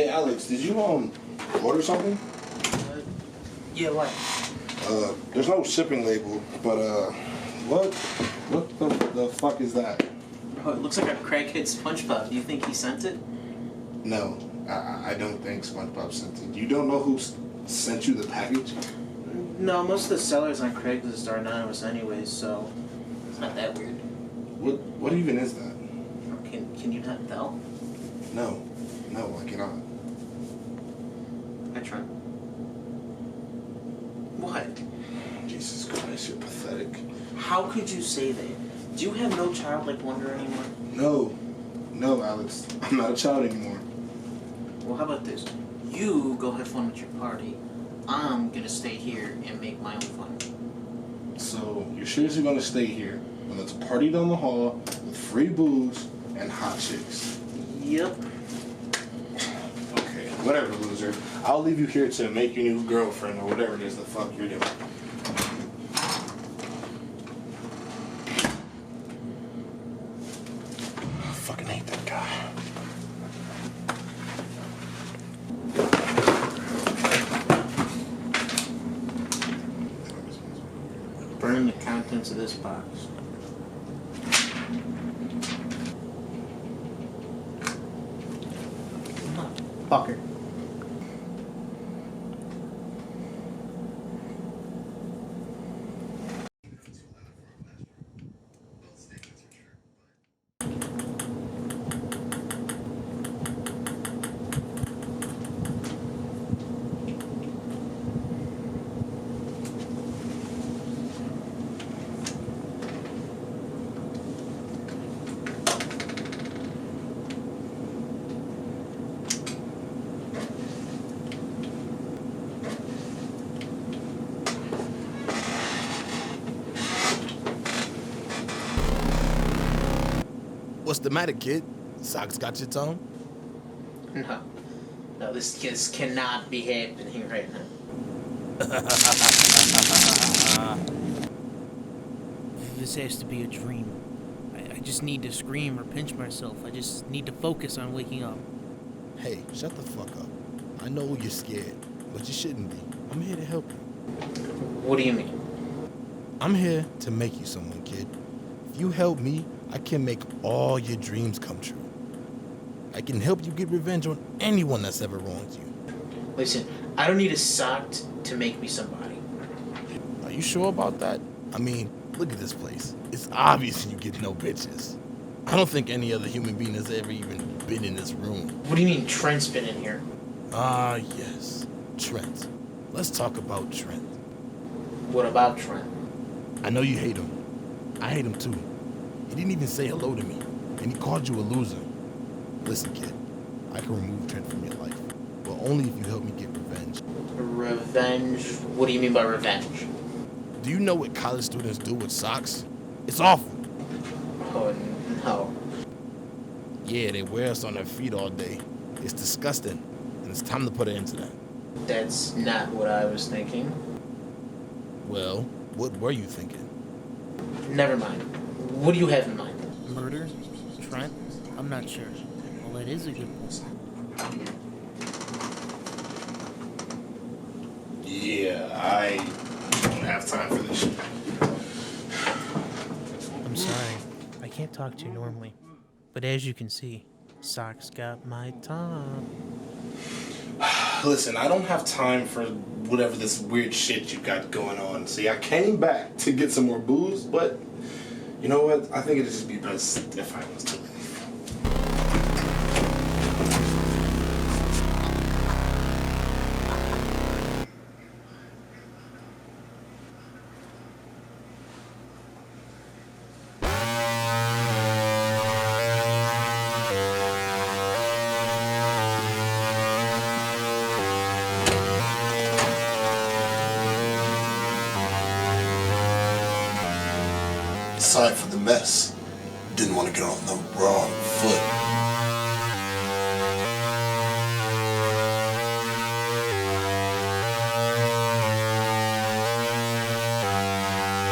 Alex, did you order something? Yeah, what? There's no shipping label, but what the fuck is that? Bro, it looks like a crackhead SpongeBob. Do you think he sent it? No, I don't think SpongeBob sent it. You don't know who sent you the package? No, most of the sellers on Craigslist are anonymous anyways, so it's not that weird. What even is that? Can you not tell? No, I cannot. I try. What? Jesus Christ, you're pathetic. How could you say that? Do you have no childlike wonder anymore? No, Alex. I'm not a child anymore. Well, how about this? You go have fun with your party. I'm gonna stay here and make my own fun. So, you're seriously gonna stay here when there's a party down the hall with free booze and hot chicks? Yep. Okay, whatever, loser. I'll leave you here to make your new girlfriend or whatever it is the fuck you're doing. I fucking hate that guy. Burn the contents of this box. Fucker. What's the matter, kid? Socks got your tongue? No, this cannot be happening right now. This has to be a dream. I just need to scream or pinch myself. I just need to focus on waking up. Hey, shut the fuck up. I know you're scared, but you shouldn't be. I'm here to help you. What do you mean? I'm here to make you someone, kid. If you help me, I can make all your dreams come true. I can help you get revenge on anyone that's ever wronged you. Listen, I don't need a sock to make me somebody. Are you sure about that? I mean, look at this place. It's obvious you get no bitches. I don't think any other human being has ever even been in this room. What do you mean Trent's been in here? Ah, yes. Trent. Let's talk about Trent. What about Trent? I know you hate him. I hate him too. He didn't even say hello to me, and he called you a loser. Listen, kid, I can remove Trent from your life, but only if you help me get revenge. Revenge? What do you mean by revenge? Do you know what college students do with socks? It's awful. Oh, no. Yeah, they wear us on their feet all day. It's disgusting, and it's time to put an end to that. That's not what I was thinking. Well, what were you thinking? Never mind. What do you have in mind? Murder? Trent? I'm not sure. Well, that is a good one. Yeah, I don't have time for this shit. I'm sorry. I can't talk to you normally. But as you can see, Socks got my tongue. Listen, I don't have time for whatever this weird shit you got going on. See, I came back to get some more booze, but you know what? I think it'd just be best if I was to leave. Sorry for the mess. Didn't want to get on the wrong foot.